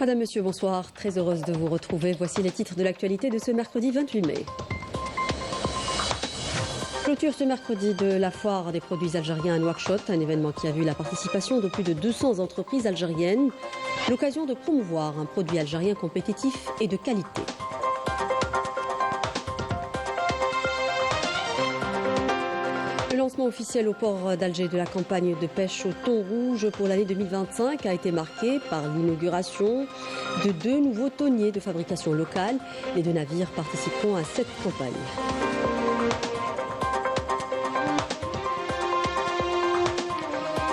Madame, Monsieur, bonsoir. Très heureuse de vous retrouver. Voici les titres de l'actualité de ce mercredi 28 mai. Clôture ce mercredi de la foire des produits algériens à Nouakchott, un événement qui a vu la participation de plus de 200 entreprises algériennes. L'occasion de promouvoir un produit algérien compétitif et de qualité. Le lancement officiel au port d'Alger de la campagne de pêche au thon rouge pour l'année 2025 a été marqué par l'inauguration de 2 nouveaux thoniers de fabrication locale. Les 2 navires participeront à cette campagne.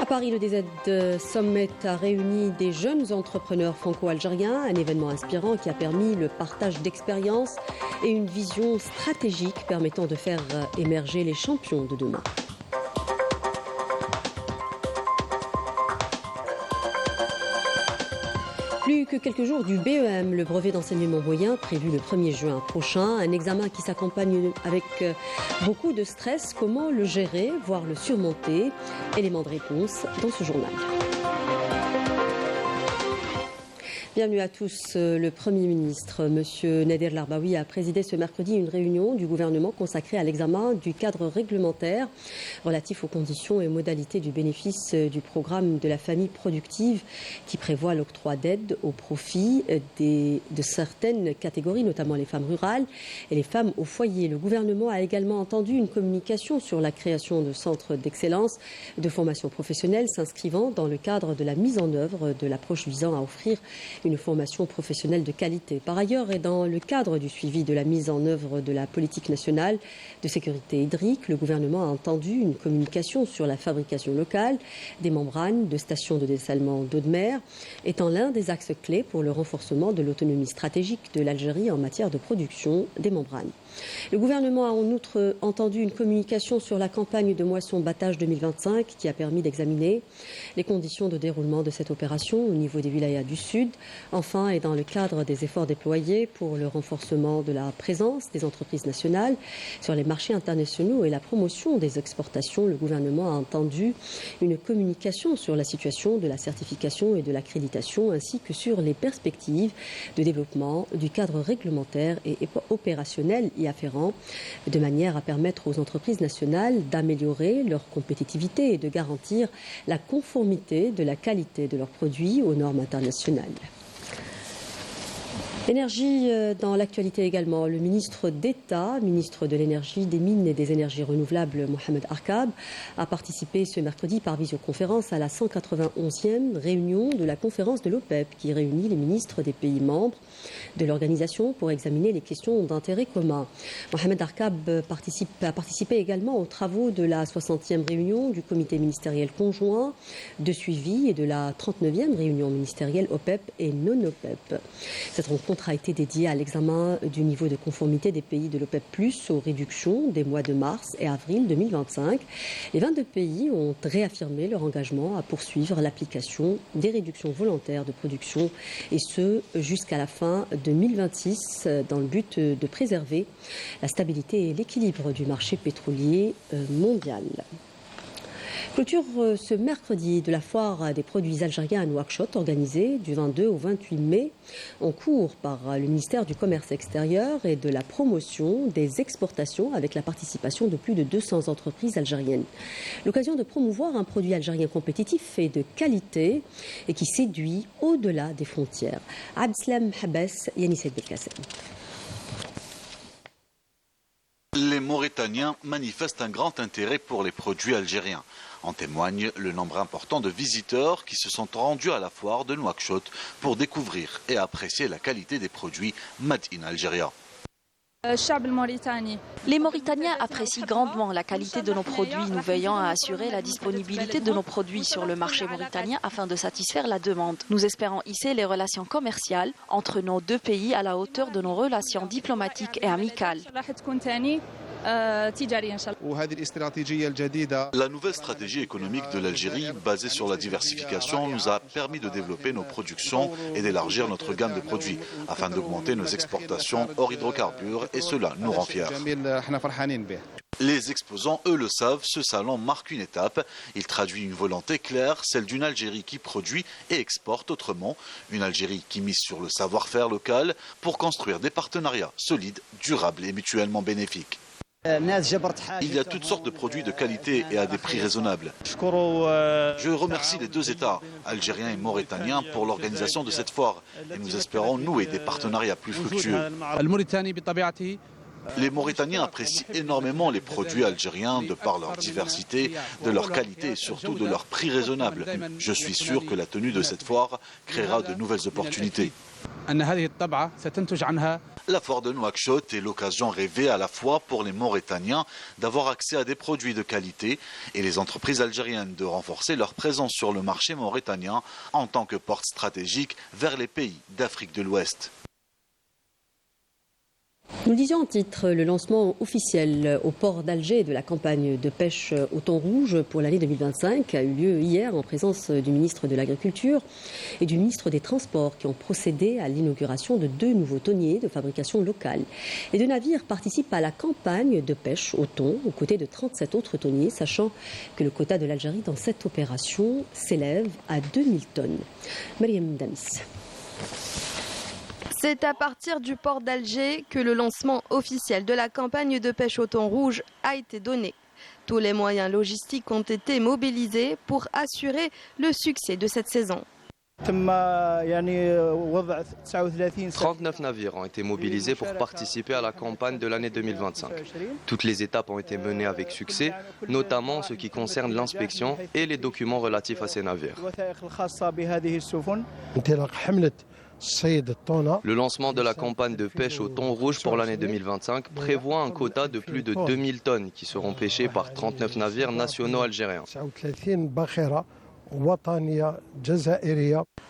À Paris, le DZ Summit a réuni des jeunes entrepreneurs franco-algériens, un événement inspirant qui a permis le partage d'expériences et une vision stratégique permettant de faire émerger les champions de demain. Plus que quelques jours du BEM, le brevet d'enseignement moyen, prévu le 1er juin prochain. Un examen qui s'accompagne avec beaucoup de stress. Comment le gérer, voire le surmonter? Élément de réponse dans ce journal. Bienvenue à tous. Le Premier ministre, M. Nader Larbaoui, a présidé ce mercredi une réunion du gouvernement consacrée à l'examen du cadre réglementaire relatif aux conditions et modalités du bénéfice du programme de la famille productive qui prévoit l'octroi d'aides au profit de certaines catégories, notamment les femmes rurales et les femmes au foyer. Le gouvernement a également entendu une communication sur la création de centres d'excellence de formation professionnelle s'inscrivant dans le cadre de la mise en œuvre de l'approche visant à offrir une formation professionnelle de qualité. Par ailleurs, et dans le cadre du suivi de la mise en œuvre de la politique nationale de sécurité hydrique, le gouvernement a entendu une communication sur la fabrication locale des membranes de stations de dessalement d'eau de mer, étant l'un des axes clés pour le renforcement de l'autonomie stratégique de l'Algérie en matière de production des membranes. Le gouvernement a en outre entendu une communication sur la campagne de moisson-battage 2025 qui a permis d'examiner les conditions de déroulement de cette opération au niveau des wilayas du Sud. Enfin, et dans le cadre des efforts déployés pour le renforcement de la présence des entreprises nationales sur les marchés internationaux et la promotion des exportations, le gouvernement a entendu une communication sur la situation de la certification et de l'accréditation ainsi que sur les perspectives de développement du cadre réglementaire et opérationnel y afférent, de manière à permettre aux entreprises nationales d'améliorer leur compétitivité et de garantir la conformité de la qualité de leurs produits aux normes internationales. Énergie dans l'actualité également. Le ministre d'État, ministre de l'Énergie, des Mines et des Énergies renouvelables, Mohamed Arkab, a participé ce mercredi par visioconférence à la 191e réunion de la conférence de l'OPEP qui réunit les ministres des pays membres de l'organisation pour examiner les questions d'intérêt commun. Mohamed Arkab a participé également aux travaux de la 60e réunion du comité ministériel conjoint de suivi et de la 39e réunion ministérielle OPEP et non-OPEP. Cette rencontre a été dédiée à l'examen du niveau de conformité des pays de l'OPEP+, aux réductions des mois de mars et avril 2025. Les 22 pays ont réaffirmé leur engagement à poursuivre l'application des réductions volontaires de production et ce jusqu'à la fin 2026 dans le but de préserver la stabilité et l'équilibre du marché pétrolier mondial. Clôture ce mercredi de la foire des produits algériens à Nouakchott, organisée du 22 au 28 mai, en cours par le ministère du Commerce extérieur et de la promotion des exportations avec la participation de plus de 200 entreprises algériennes. L'occasion de promouvoir un produit algérien compétitif et de qualité et qui séduit au-delà des frontières. Abdeslam Habès, Yanis Belkacem. Les Mauritaniens manifestent un grand intérêt pour les produits algériens. En témoigne le nombre important de visiteurs qui se sont rendus à la foire de Nouakchott pour découvrir et apprécier la qualité des produits Made in Algérie. Les Mauritaniens apprécient grandement la qualité de nos produits, nous veillons à assurer la disponibilité de nos produits sur le marché mauritanien afin de satisfaire la demande. Nous espérons hisser les relations commerciales entre nos 2 pays à la hauteur de nos relations diplomatiques et amicales. La nouvelle stratégie économique de l'Algérie, basée sur la diversification, nous a permis de développer nos productions et d'élargir notre gamme de produits, afin d'augmenter nos exportations hors hydrocarbures, et cela nous rend fiers. Les exposants, eux, le savent, ce salon marque une étape. Il traduit une volonté claire, celle d'une Algérie qui produit et exporte autrement. Une Algérie qui mise sur le savoir-faire local pour construire des partenariats solides, durables et mutuellement bénéfiques. Il y a toutes sortes de produits de qualité et à des prix raisonnables. Je remercie les deux États, algériens et mauritaniens, pour l'organisation de cette foire. Et nous espérons nouer des partenariats plus fructueux. Les Mauritaniens apprécient énormément les produits algériens de par leur diversité, de leur qualité et surtout de leur prix raisonnable. Je suis sûr que la tenue de cette foire créera de nouvelles opportunités. La foire de Nouakchott est l'occasion rêvée à la fois pour les Mauritaniens d'avoir accès à des produits de qualité et les entreprises algériennes de renforcer leur présence sur le marché mauritanien en tant que porte stratégique vers les pays d'Afrique de l'Ouest. Nous disions en titre le lancement officiel au port d'Alger de la campagne de pêche au thon rouge pour l'année 2025 a eu lieu hier en présence du ministre de l'Agriculture et du ministre des Transports qui ont procédé à l'inauguration de 2 nouveaux thoniers de fabrication locale. Les 2 navires participent à la campagne de pêche au thon aux côtés de 37 autres thoniers, sachant que le quota de l'Algérie dans cette opération s'élève à 2000 tonnes. Mariam Damis. C'est à partir du port d'Alger que le lancement officiel de la campagne de pêche au thon rouge a été donné. Tous les moyens logistiques ont été mobilisés pour assurer le succès de cette saison. 39 navires ont été mobilisés pour participer à la campagne de l'année 2025. Toutes les étapes ont été menées avec succès, notamment en ce qui concerne l'inspection et les documents relatifs à ces navires. Le lancement de la campagne de pêche au thon rouge pour l'année 2025 prévoit un quota de plus de 2000 tonnes qui seront pêchées par 39 navires nationaux algériens.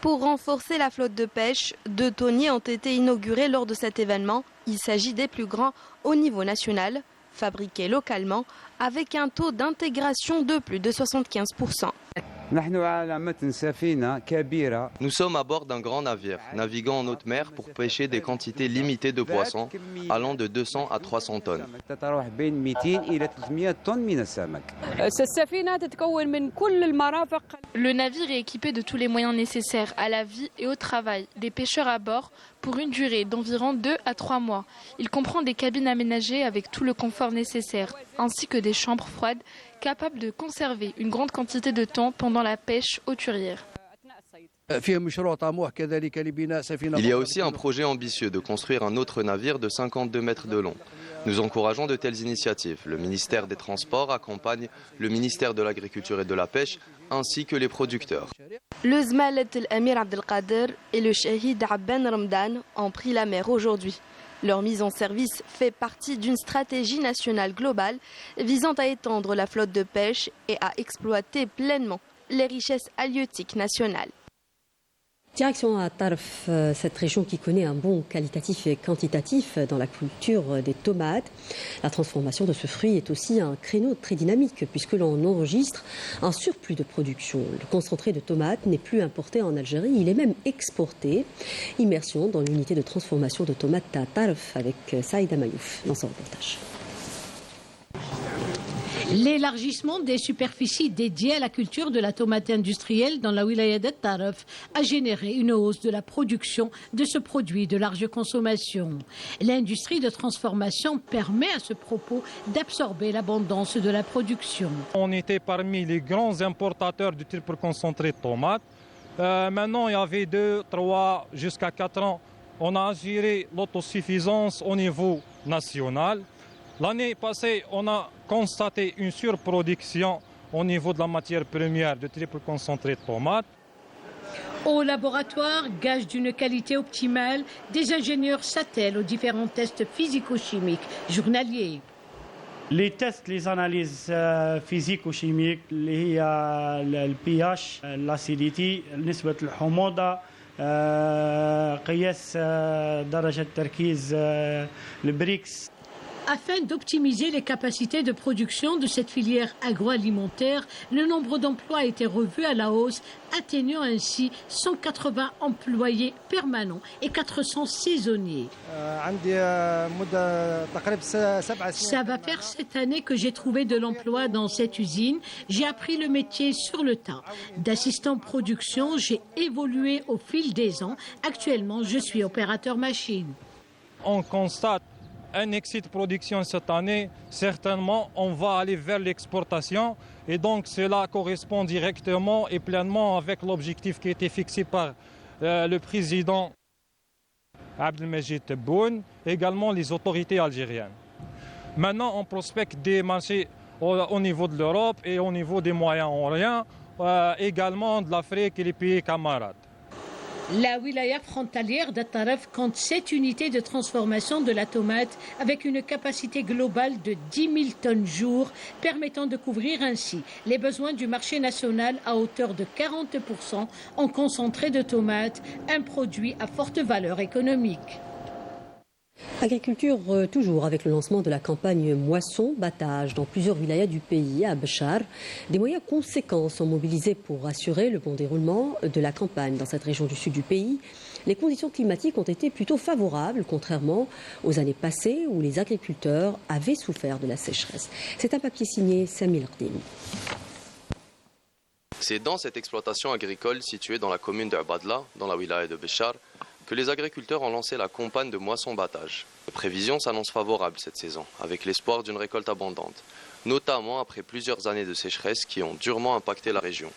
Pour renforcer la flotte de pêche, 2 thoniers ont été inaugurés lors de cet événement. Il s'agit des plus grands au niveau national, fabriqués localement avec un taux d'intégration de plus de 75%. Nous sommes à bord d'un grand navire, naviguant en haute mer pour pêcher des quantités limitées de poissons, allant de 200 à 300 tonnes. Le navire est équipé de tous les moyens nécessaires à la vie et au travail des pêcheurs à bord pour une durée d'environ 2 à 3 mois. Il comprend des cabines aménagées avec tout le confort nécessaire, ainsi que des chambres froides capables de conserver une grande quantité de thon pendant la pêche hauturière. Il y a aussi un projet ambitieux de construire un autre navire de 52 mètres de long. Nous encourageons de telles initiatives. Le ministère des Transports accompagne le ministère de l'Agriculture et de la Pêche, ainsi que les producteurs. Le Zmalet el-Amir Abdelkader et le Shahid Abban Ramdan ont pris la mer aujourd'hui. Leur mise en service fait partie d'une stratégie nationale globale visant à étendre la flotte de pêche et à exploiter pleinement les richesses halieutiques nationales. Direction à Tarf, cette région qui connaît un bond qualitatif et quantitatif dans la culture des tomates. La transformation de ce fruit est aussi un créneau très dynamique puisque l'on enregistre un surplus de production. Le concentré de tomates n'est plus importé en Algérie, il est même exporté. Immersion dans l'unité de transformation de tomates à Tarf avec Saïda Mayouf dans son reportage. L'élargissement des superficies dédiées à la culture de la tomate industrielle dans la wilaya de Tarf a généré une hausse de la production de ce produit de large consommation. L'industrie de transformation permet à ce propos d'absorber l'abondance de la production. On était parmi les grands importateurs du triple concentré de tomates. Maintenant, il y avait 2, 3, jusqu'à 4 ans. On a assuré l'autosuffisance au niveau national. L'année passée, on a constaté une surproduction au niveau de la matière première de triple concentré de tomates. Au laboratoire, gage d'une qualité optimale, des ingénieurs s'attellent aux différents tests physico-chimiques journaliers. Les tests, les analyses physico-chimiques, le pH, l'acidité, نسبة الحموضة, قياس درجة تركيز البريكس. Afin d'optimiser les capacités de production de cette filière agroalimentaire, le nombre d'emplois a été revu à la hausse, atteignant ainsi 180 employés permanents et 400 saisonniers. Ça va faire 7 années que j'ai trouvé de l'emploi dans cette usine. J'ai appris le métier sur le tas. D'assistant production, j'ai évolué au fil des ans. Actuellement, je suis opérateur machine. On constate un excès de production cette année. Certainement, on va aller vers l'exportation. Et donc, cela correspond directement et pleinement avec l'objectif qui a été fixé par le président Abdelmajid Tebboune, également les autorités algériennes. Maintenant, on prospecte des marchés au niveau de l'Europe et au niveau des Moyen-Orient, également de l'Afrique et les pays camarades. La wilaya frontalière d'Ataraf compte 7 unités de transformation de la tomate avec une capacité globale de 10 000 tonnes jour, permettant de couvrir ainsi les besoins du marché national à hauteur de 40% en concentré de tomates, un produit à forte valeur économique. Agriculture toujours avec le lancement de la campagne moisson-battage dans plusieurs wilayas du pays. À Béchar, des moyens conséquents sont mobilisés pour assurer le bon déroulement de la campagne dans cette région du sud du pays. Les conditions climatiques ont été plutôt favorables, contrairement aux années passées où les agriculteurs avaient souffert de la sécheresse. C'est un papier signé Samir Ardini. C'est dans cette exploitation agricole située dans la commune de Abadla, dans la wilaya de Béchar, que les agriculteurs ont lancé la campagne de moisson-battage. Les prévisions s'annoncent favorables cette saison, avec l'espoir d'une récolte abondante, notamment après plusieurs années de sécheresse qui ont durement impacté la région.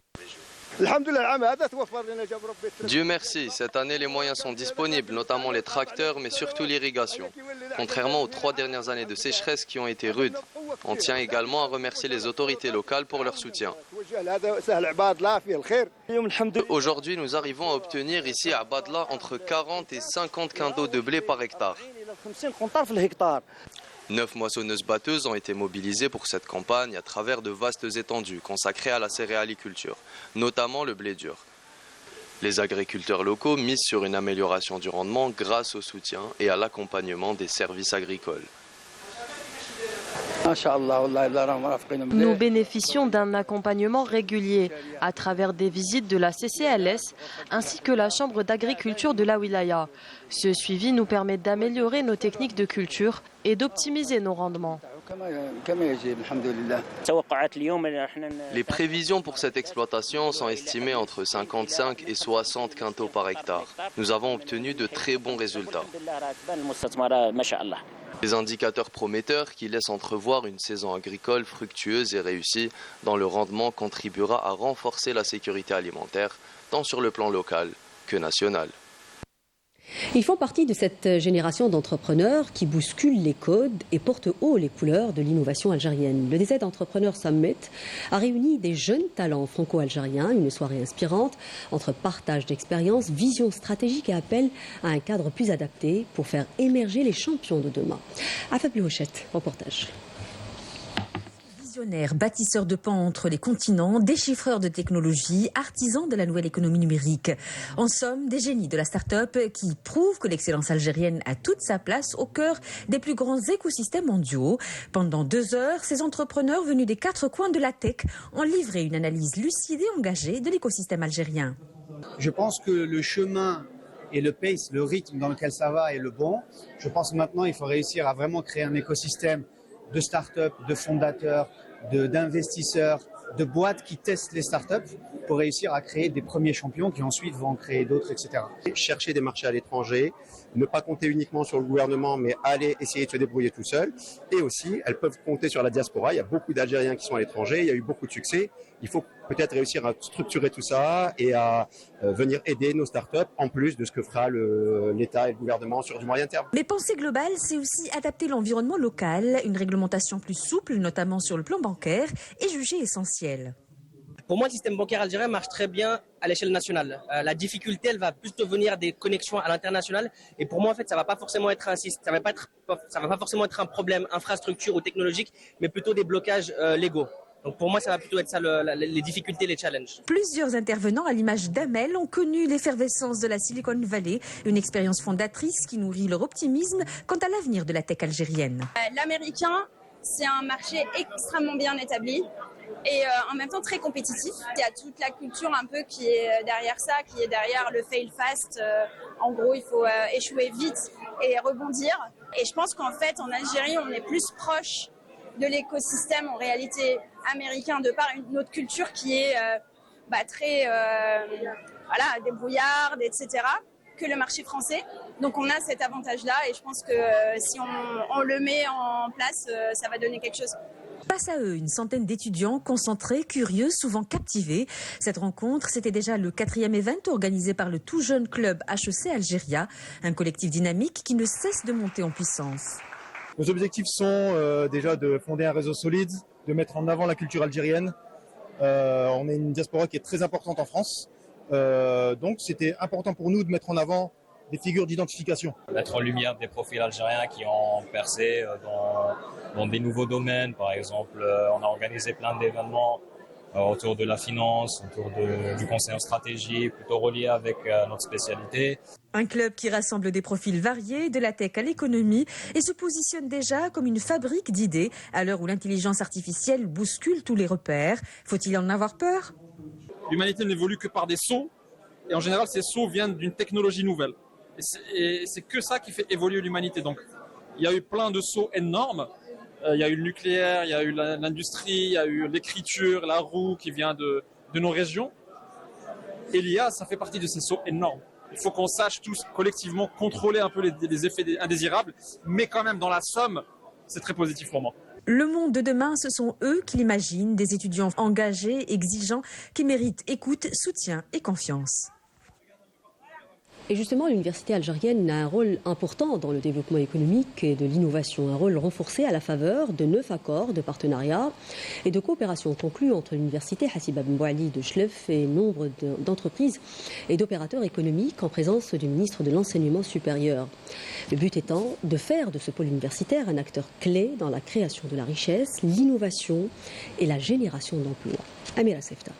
Dieu merci, cette année les moyens sont disponibles, notamment les tracteurs, mais surtout l'irrigation. Contrairement aux 3 dernières années de sécheresse qui ont été rudes, on tient également à remercier les autorités locales pour leur soutien. Aujourd'hui, nous arrivons à obtenir ici à Abadla entre 40 et 50 quintaux de blé par hectare. 9 moissonneuses-batteuses ont été mobilisées pour cette campagne à travers de vastes étendues consacrées à la céréaliculture, notamment le blé dur. Les agriculteurs locaux misent sur une amélioration du rendement grâce au soutien et à l'accompagnement des services agricoles. Nous bénéficions d'un accompagnement régulier à travers des visites de la CCLS ainsi que la Chambre d'agriculture de la wilaya. Ce suivi nous permet d'améliorer nos techniques de culture et d'optimiser nos rendements. Les prévisions pour cette exploitation sont estimées entre 55 et 60 quintaux par hectare. Nous avons obtenu de très bons résultats. Des indicateurs prometteurs qui laissent entrevoir une saison agricole fructueuse et réussie dont le rendement contribuera à renforcer la sécurité alimentaire, tant sur le plan local que national. Ils font partie de cette génération d'entrepreneurs qui bousculent les codes et portent haut les couleurs de l'innovation algérienne. Le DZ Entrepreneur Summit a réuni des jeunes talents franco-algériens, une soirée inspirante entre partage d'expériences, vision stratégique et appel à un cadre plus adapté pour faire émerger les champions de demain. Afab Hochette, reportage. Visionnaires, bâtisseurs de pans entre les continents, déchiffreurs de technologies, artisans de la nouvelle économie numérique. En somme, des génies de la start-up qui prouvent que l'excellence algérienne a toute sa place au cœur des plus grands écosystèmes mondiaux. Pendant 2 heures, ces entrepreneurs venus des 4 coins de la tech ont livré une analyse lucide et engagée de l'écosystème algérien. Je pense que le chemin et le pace, le rythme dans lequel ça va est le bon. Je pense que maintenant, il faut réussir à vraiment créer un écosystème de start-up, de fondateurs, d'investisseurs, de boîtes qui testent les start-up pour réussir à créer des premiers champions qui ensuite vont en créer d'autres, etc. Chercher des marchés à l'étranger, ne pas compter uniquement sur le gouvernement, mais aller essayer de se débrouiller tout seul. Et aussi, elles peuvent compter sur la diaspora. Il y a beaucoup d'Algériens qui sont à l'étranger, il y a eu beaucoup de succès. Il faut peut-être réussir à structurer tout ça et à venir aider nos startups en plus de ce que fera l'État et le gouvernement sur du moyen terme. Mais penser global, c'est aussi adapter l'environnement local. Une réglementation plus souple, notamment sur le plan bancaire, est jugée essentielle. Pour moi, le système bancaire algérien marche très bien à l'échelle nationale. La difficulté, elle va plus devenir des connexions à l'international. Et pour moi, en fait, ça va pas forcément être ça va pas forcément être un problème infrastructure ou technologique, mais plutôt des blocages légaux. Donc pour moi, ça va plutôt être ça, les difficultés, les challenges. Plusieurs intervenants, à l'image d'Amel, ont connu l'effervescence de la Silicon Valley, une expérience fondatrice qui nourrit leur optimisme quant à l'avenir de la tech algérienne. L'américain, c'est un marché extrêmement bien établi et en même temps très compétitif. Il y a toute la culture un peu qui est derrière ça, qui est derrière le fail fast. En gros, il faut échouer vite et rebondir. Et je pense qu'en fait, en Algérie, on est plus proche de l'écosystème en réalité américain de par notre culture qui est très débrouillarde, etc., que le marché français. Donc on a cet avantage-là et je pense que si on le met en place, ça va donner quelque chose. Face à eux, une centaine d'étudiants concentrés, curieux, souvent captivés. Cette rencontre, c'était déjà le 4e event organisé par le tout jeune club HEC Algéria, un collectif dynamique qui ne cesse de monter en puissance. Nos objectifs sont déjà de fonder un réseau solide, de mettre en avant la culture algérienne. On est une diaspora qui est très importante en France. Donc c'était important pour nous de mettre en avant des figures d'identification. Mettre en lumière des profils algériens qui ont percé dans des nouveaux domaines. Par exemple, on a organisé plein d'événements autour de la finance, autour du conseil en stratégie, plutôt relié avec notre spécialité. Un club qui rassemble des profils variés, de la tech à l'économie, et se positionne déjà comme une fabrique d'idées à l'heure où l'intelligence artificielle bouscule tous les repères. Faut-il en avoir peur ? L'humanité n'évolue que par des sauts, et en général, ces sauts viennent d'une technologie nouvelle. Et c'est que ça qui fait évoluer l'humanité. Donc, il y a eu plein de sauts énormes. Il y a eu le nucléaire, il y a eu l'industrie, il y a eu l'écriture, la roue qui vient de nos régions. Et l'IA, ça fait partie de ces sauts énormes. Il faut qu'on sache tous collectivement contrôler un peu les effets indésirables, mais quand même, dans la somme, c'est très positif pour moi. Le monde de demain, ce sont eux qui l'imaginent, des étudiants engagés, exigeants, qui méritent écoute, soutien et confiance. Et justement, l'université algérienne a un rôle important dans le développement économique et de l'innovation, un rôle renforcé à la faveur de 9 accords de partenariat et de coopération conclus entre l'université Hassiba Ben Bouali de Chlef et nombre d'entreprises et d'opérateurs économiques en présence du ministre de l'Enseignement supérieur. Le but étant de faire de ce pôle universitaire un acteur clé dans la création de la richesse, l'innovation et la génération d'emplois. Amira Sefta.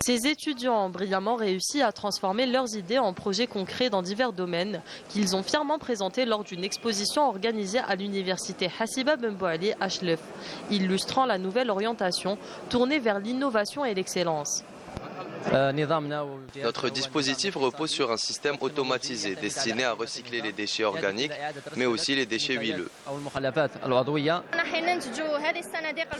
Ces étudiants ont brillamment réussi à transformer leurs idées en projets concrets dans divers domaines qu'ils ont fièrement présentés lors d'une exposition organisée à l'université Hassiba Ben Bouali à Chlef, illustrant la nouvelle orientation tournée vers l'innovation et l'excellence. Notre dispositif repose sur un système automatisé destiné à recycler les déchets organiques, mais aussi les déchets huileux.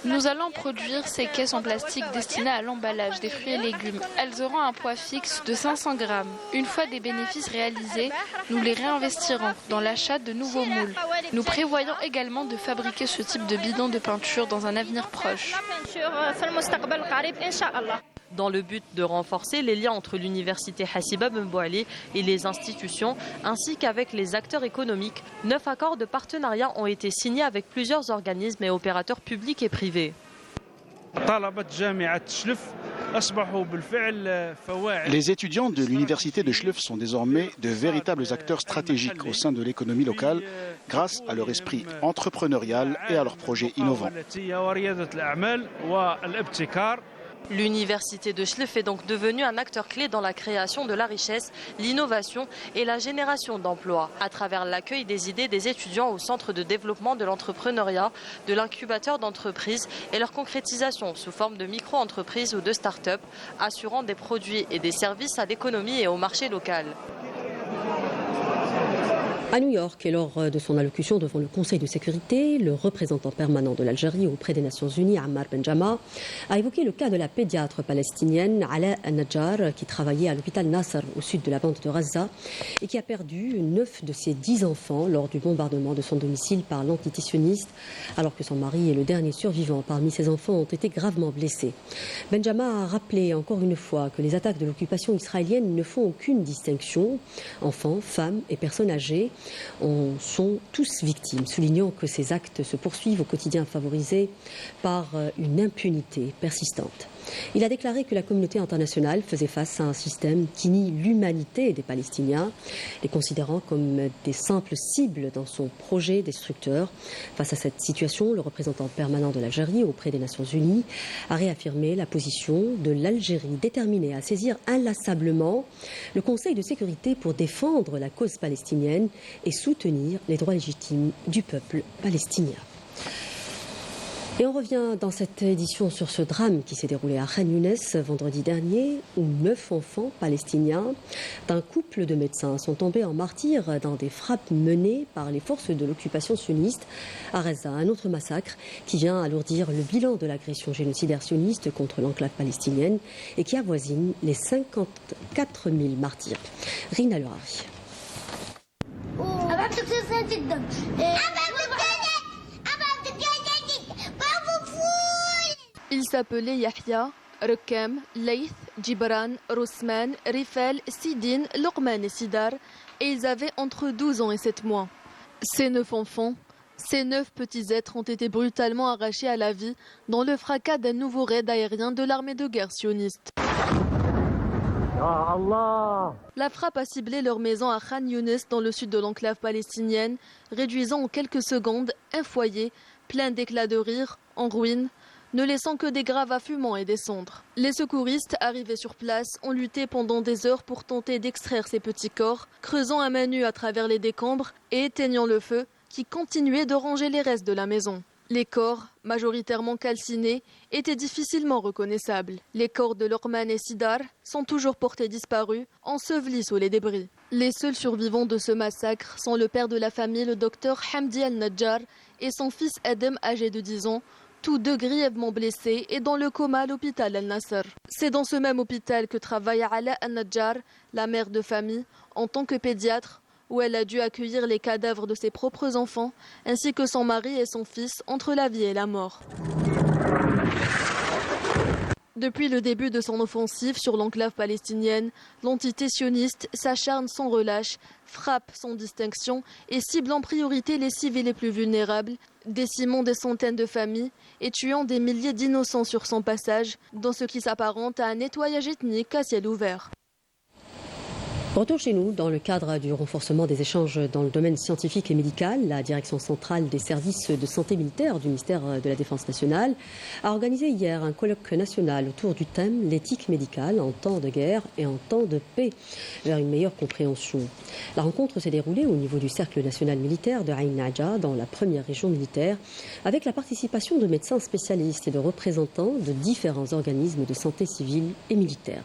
Nous allons produire ces caisses en plastique destinées à l'emballage des fruits et légumes. Elles auront un poids fixe de 500 grammes. Une fois des bénéfices réalisés, nous les réinvestirons dans l'achat de nouveaux moules. Nous prévoyons également de fabriquer ce type de bidon de peinture dans un avenir proche. Dans le but de renforcer les liens entre l'université Hassiba Ben Bouali et les institutions, ainsi qu'avec les acteurs économiques, 9 accords de partenariat ont été signés avec plusieurs organismes et opérateurs publics et privés. Les étudiants de l'université de Chlef sont désormais de véritables acteurs stratégiques au sein de l'économie locale grâce à leur esprit entrepreneurial et à leurs projets innovants. L'université de Chlef est donc devenue un acteur clé dans la création de la richesse, l'innovation et la génération d'emplois, à travers l'accueil des idées des étudiants au centre de développement de l'entrepreneuriat, de l'incubateur d'entreprises et leur concrétisation sous forme de micro-entreprises ou de start-up, assurant des produits et des services à l'économie et au marché local. À New York, et lors de son allocution devant le Conseil de sécurité, le représentant permanent de l'Algérie auprès des Nations Unies, Ammar Benjama, a évoqué le cas de la pédiatre palestinienne Ala Al-Najjar, qui travaillait à l'hôpital Nasser au sud de la bande de Gaza et qui a perdu 9 de ses 10 enfants lors du bombardement de son domicile par l'antitissionniste, alors que son mari et le dernier survivant parmi ses enfants ont été gravement blessés. Benjama a rappelé encore une fois que les attaques de l'occupation israélienne ne font aucune distinction, enfants, femmes et personnes âgées, en sont tous victimes, soulignant que ces actes se poursuivent au quotidien favorisés par une impunité persistante. Il a déclaré que la communauté internationale faisait face à un système qui nie l'humanité des Palestiniens, les considérant comme des simples cibles dans son projet destructeur. Face à cette situation, le représentant permanent de l'Algérie auprès des Nations Unies a réaffirmé la position de l'Algérie déterminée à saisir inlassablement le Conseil de sécurité pour défendre la cause palestinienne et soutenir les droits légitimes du peuple palestinien. Et on revient dans cette édition sur ce drame qui s'est déroulé à Khan Younes vendredi dernier, où 9 enfants palestiniens d'un couple de médecins sont tombés en martyrs dans des frappes menées par les forces de l'occupation sioniste à Reza. Un autre massacre qui vient alourdir le bilan de l'agression génocidaire sioniste contre l'enclave palestinienne et qui avoisine les 54 000 martyrs. Rina Louari. Ils s'appelaient Yahya, Rekam, Leith, Djibran, Rousman, Rifel, Sidine, Lokman et Sidar, et ils avaient entre 12 ans et 7 mois. Ces 9 enfants, ces 9 petits êtres ont été brutalement arrachés à la vie dans le fracas d'un nouveau raid aérien de l'armée de guerre sioniste. La frappe a ciblé leur maison à Khan Younes dans le sud de l'enclave palestinienne, réduisant en quelques secondes un foyer plein d'éclats de rire, en ruine, ne laissant que des gravats fumants et des cendres. Les secouristes arrivés sur place ont lutté pendant des heures pour tenter d'extraire ces petits corps, creusant à main nue à travers les décombres et éteignant le feu qui continuait de ranger les restes de la maison. Les corps, majoritairement calcinés, étaient difficilement reconnaissables. Les corps de Lokman et Sidar sont toujours portés disparus, ensevelis sous les débris. Les seuls survivants de ce massacre sont le père de la famille, le docteur Hamdi Al-Najjar, et son fils Adam, âgé de 10 ans, tous deux grièvement blessés et dans le coma à l'hôpital Al-Nasser. C'est dans ce même hôpital que travaille Ala Al-Najjar, la mère de famille, en tant que pédiatre, où elle a dû accueillir les cadavres de ses propres enfants, ainsi que son mari et son fils, entre la vie et la mort. Depuis le début de son offensive sur l'enclave palestinienne, l'entité sioniste s'acharne sans relâche, frappe sans distinction et cible en priorité les civils les plus vulnérables, décimant des centaines de familles et tuant des milliers d'innocents sur son passage, dans ce qui s'apparente à un nettoyage ethnique à ciel ouvert. Retour chez nous, dans le cadre du renforcement des échanges dans le domaine scientifique et médical, la Direction centrale des services de santé militaire du ministère de la Défense nationale a organisé hier un colloque national autour du thème « L'éthique médicale en temps de guerre et en temps de paix » vers une meilleure compréhension. La rencontre s'est déroulée au niveau du Cercle national militaire de Ain Nadja, dans la première région militaire, avec la participation de médecins spécialistes et de représentants de différents organismes de santé civile et militaire.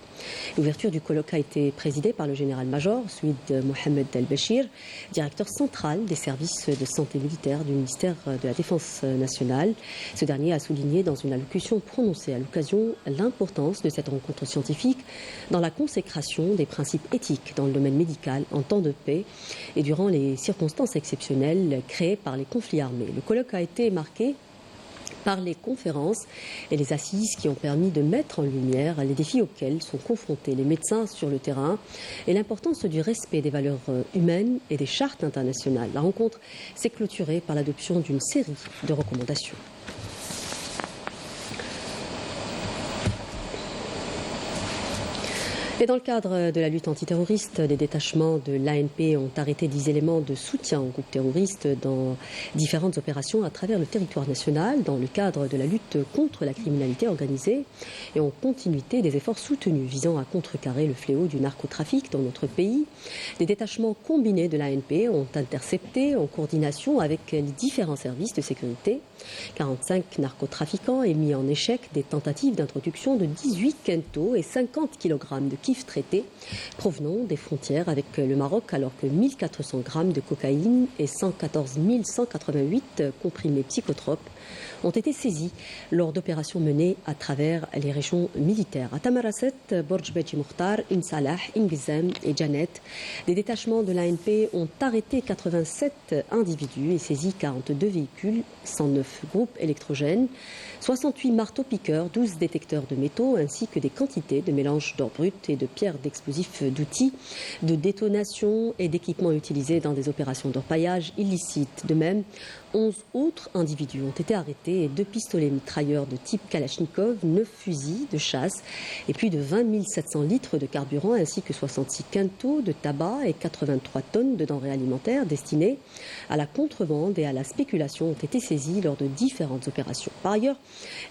L'ouverture du colloque a été présidée par le général-major Souid Mohamed El-Béchir, directeur central des services de santé militaire du ministère de la Défense nationale. Ce dernier a souligné dans une allocution prononcée à l'occasion l'importance de cette rencontre scientifique dans la consécration des principes éthiques dans le domaine médical en temps de paix et durant les circonstances exceptionnelles créées par les conflits armés. Le colloque a été marqué par les conférences et les assises qui ont permis de mettre en lumière les défis auxquels sont confrontés les médecins sur le terrain et l'importance du respect des valeurs humaines et des chartes internationales. La rencontre s'est clôturée par l'adoption d'une série de recommandations. Et dans le cadre de la lutte antiterroriste, des détachements de l'ANP ont arrêté 10 éléments de soutien aux groupes terroristes dans différentes opérations à travers le territoire national dans le cadre de la lutte contre la criminalité organisée et en continuité des efforts soutenus visant à contrecarrer le fléau du narcotrafic dans notre pays. Des détachements combinés de l'ANP ont intercepté en coordination avec les différents services de sécurité 45 narcotrafiquants et mis en échec des tentatives d'introduction de 18 quintaux et 50 kg de kiff traités provenant des frontières avec le Maroc, alors que 1400 grammes de cocaïne et 114 188 comprimés psychotropes ont été saisis lors d'opérations menées à travers les régions militaires. À Tamarasset, Borj Beji Mokhtar, Insalah, Ingizem et Janet, des détachements de l'ANP ont arrêté 87 individus et saisi 42 véhicules, 109 groupes électrogènes, 68 marteaux-piqueurs, 12 détecteurs de métaux ainsi que des quantités de mélange d'or brut et de pierres, d'explosifs, d'outils, de détonation et d'équipements utilisés dans des opérations d'orpaillage illicites. De même, 11 autres individus ont été arrêtés et 2 pistolets mitrailleurs de type Kalachnikov, 9 fusils de chasse et plus de 20 700 litres de carburant ainsi que 66 quintaux de tabac et 83 tonnes de denrées alimentaires destinées à la contrebande et à la spéculation ont été saisis lors de différentes opérations. Par ailleurs,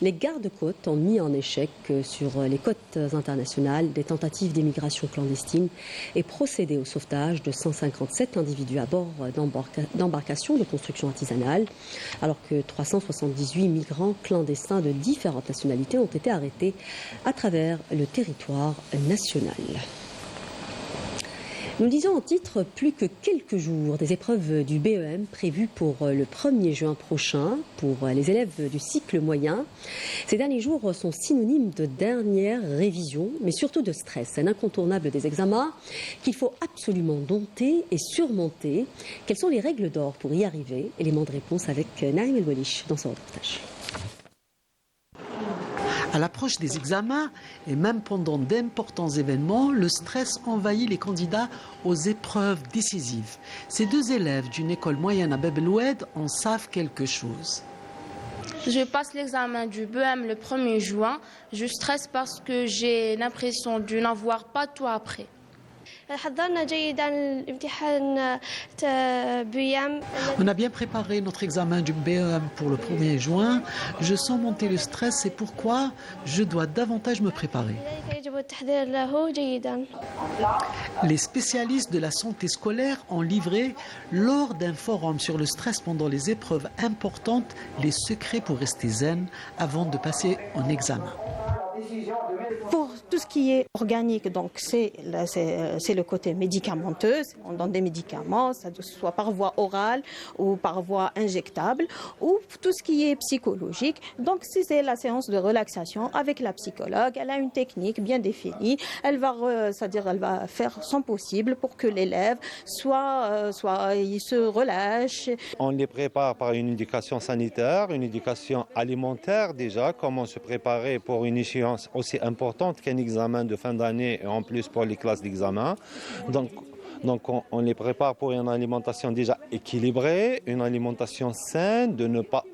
les gardes-côtes ont mis en échec sur les côtes internationales des tentatives d'immigration clandestine et procédé au sauvetage de 157 individus à bord d'embarcations de construction artisanale, alors que 378 migrants clandestins de différentes nationalités ont été arrêtés à travers le territoire national. Nous le disons en titre, plus que quelques jours des épreuves du BEM prévues pour le 1er juin prochain pour les élèves du cycle moyen. Ces derniers jours sont synonymes de dernière révision, mais surtout de stress, un incontournable des examens qu'il faut absolument dompter et surmonter. Quelles sont les règles d'or pour y arriver? Élément de réponse avec Naïm El Walish dans ce reportage. À l'approche des examens et même pendant d'importants événements, le stress envahit les candidats aux épreuves décisives. Ces 2 élèves d'une école moyenne à Bab El Oued en savent quelque chose. Je passe l'examen du BEM le 1er juin. Je stresse parce que j'ai l'impression de n'avoir pas tout appris. On a bien préparé notre examen du BEM pour le 1er juin. Je sens monter le stress, c'est pourquoi je dois davantage me préparer. Les spécialistes de la santé scolaire ont livré, lors d'un forum sur le stress pendant les épreuves importantes, les secrets pour rester zen avant de passer en examen. Pour tout ce qui est organique, donc c'est le côté médicamenteux. On donne des médicaments, ça soit par voie orale ou par voie injectable, ou tout ce qui est psychologique. Donc si c'est la séance de relaxation avec la psychologue, elle a une technique bien définie. Elle va faire son possible pour que l'élève il se relâche. On les prépare par une éducation sanitaire, une éducation alimentaire déjà, comment se préparer pour une échéance aussi importante qu'un examen de fin d'année et en plus pour les classes d'examen. Donc on les prépare pour une alimentation déjà équilibrée, une alimentation saine, de ne pas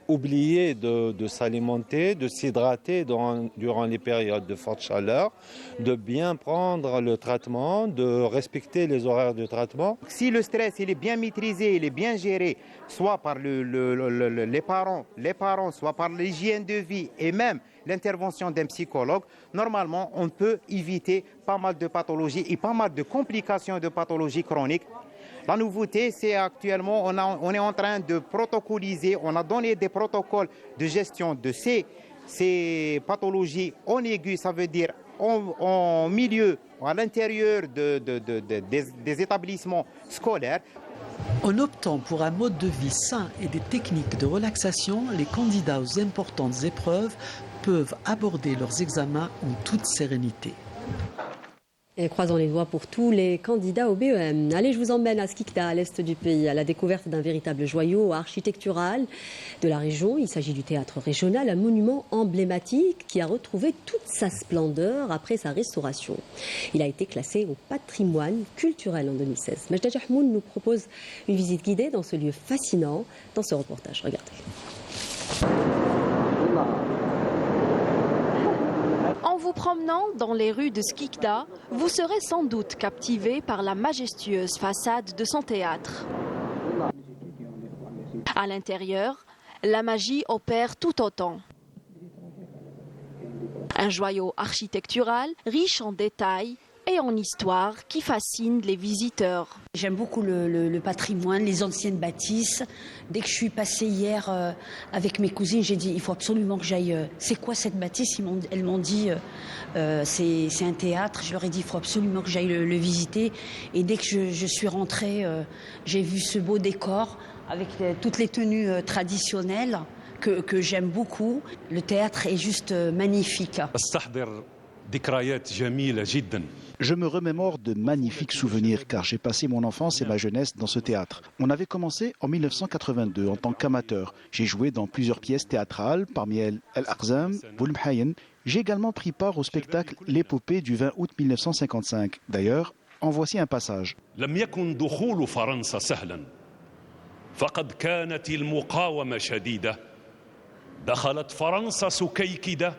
oublier de s'alimenter, de s'hydrater durant les périodes de forte chaleur, de bien prendre le traitement, de respecter les horaires de traitement. Si le stress il est bien maîtrisé, il est bien géré, soit par les parents, soit par l'hygiène de vie et même l'intervention d'un psychologue, normalement on peut éviter pas mal de pathologies et pas mal de complications de pathologies chroniques. La nouveauté, c'est actuellement, on est en train de protocoliser, on a donné des protocoles de gestion de ces pathologies en aigu, ça veut dire en milieu, à l'intérieur des établissements scolaires. En optant pour un mode de vie sain et des techniques de relaxation, les candidats aux importantes épreuves peuvent aborder leurs examens en toute sérénité. Et croisons les doigts pour tous les candidats au BEM. Allez, je vous emmène à Skikda, à l'est du pays, à la découverte d'un véritable joyau architectural de la région. Il s'agit du théâtre régional, un monument emblématique qui a retrouvé toute sa splendeur après sa restauration. Il a été classé au patrimoine culturel en 2016. Majda Jahmoun nous propose une visite guidée dans ce lieu fascinant, dans ce reportage. Regardez. En vous promenant dans les rues de Skikda, vous serez sans doute captivé par la majestueuse façade de son théâtre. À l'intérieur, la magie opère tout autant. Un joyau architectural riche en détails et en histoire qui fascine les visiteurs. J'aime beaucoup le patrimoine, les anciennes bâtisses. Dès que je suis passée hier avec mes cousines, j'ai dit il faut absolument que j'aille. C'est quoi cette bâtisse? Elles m'ont dit c'est un théâtre. Je leur ai dit il faut absolument que j'aille le visiter. Et dès que je suis rentrée, j'ai vu ce beau décor avec toutes les tenues traditionnelles que j'aime beaucoup. Le théâtre est juste magnifique. Je me remémore de magnifiques souvenirs car j'ai passé mon enfance et ma jeunesse dans ce théâtre. On avait commencé en 1982 en tant qu'amateur. J'ai joué dans plusieurs pièces théâtrales, parmi elles El Aqzam, Boulmhayen. J'ai également pris part au spectacle L'épopée du 20 août 1955. D'ailleurs, en voici un passage. فقد كانت المقاومة شديدة دخلت فرنسا سكيكدة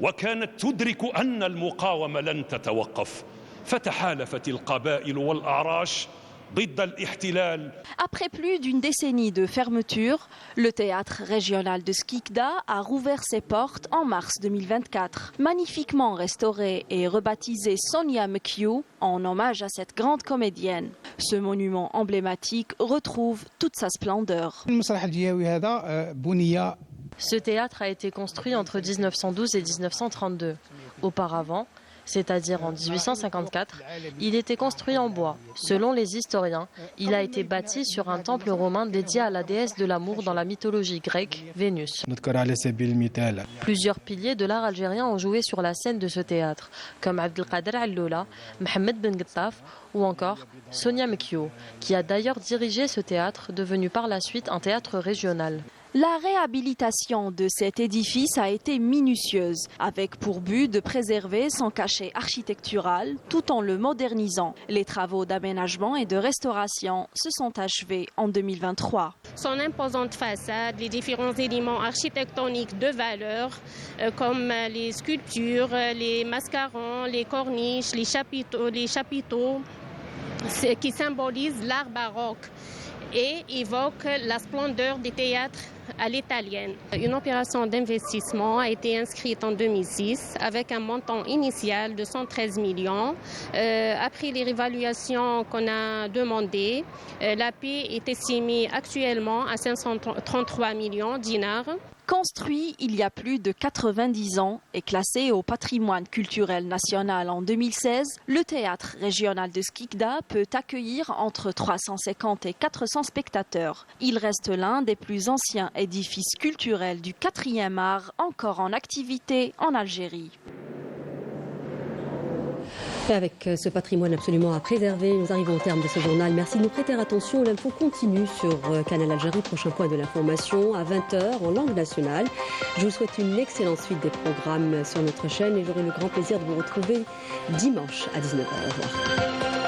وكانت تدرك أن المقاومة لن تتوقف فتحالفت القبائل والأعراش ضد الاحتلال. Après plus d'une décennie de fermeture, le théâtre régional de Skikda a rouvert ses portes en mars 2024. Magnifiquement restauré et rebaptisé Sonia Mkiou en hommage à cette grande comédienne. Ce monument emblématique retrouve toute sa splendeur. Ce théâtre a été construit entre 1912 et 1932. Auparavant, c'est-à-dire en 1854, il était construit en bois. Selon les historiens, il a été bâti sur un temple romain dédié à la déesse de l'amour dans la mythologie grecque, Vénus. Plusieurs piliers de l'art algérien ont joué sur la scène de ce théâtre, comme Abdelkader Alloula, Mohamed Ben Ghattaf ou encore Sonia Mkiou, qui a d'ailleurs dirigé ce théâtre, devenu par la suite un théâtre régional. La réhabilitation de cet édifice a été minutieuse, avec pour but de préserver son cachet architectural tout en le modernisant. Les travaux d'aménagement et de restauration se sont achevés en 2023. Son imposante façade, les différents éléments architectoniques de valeur, comme les sculptures, les mascarons, les corniches, les chapiteaux qui symbolisent l'art baroque et évoquent la splendeur des théâtres à l'italienne. Une opération d'investissement a été inscrite en 2006 avec un montant initial de 113 millions. Après les réévaluations qu'on a demandées, l'AP est estimée actuellement à 533 millions dinars. Construit il y a plus de 90 ans et classé au patrimoine culturel national en 2016, le théâtre régional de Skikda peut accueillir entre 350 et 400 spectateurs. Il reste l'un des plus anciens édifices culturels du 4e art encore en activité en Algérie. Et avec ce patrimoine absolument à préserver, nous arrivons au terme de ce journal. Merci de nous prêter attention. L'info continue sur Canal Algérie. Prochain point de l'information à 20h en langue nationale. Je vous souhaite une excellente suite des programmes sur notre chaîne et j'aurai le grand plaisir de vous retrouver dimanche à 19h. Au revoir.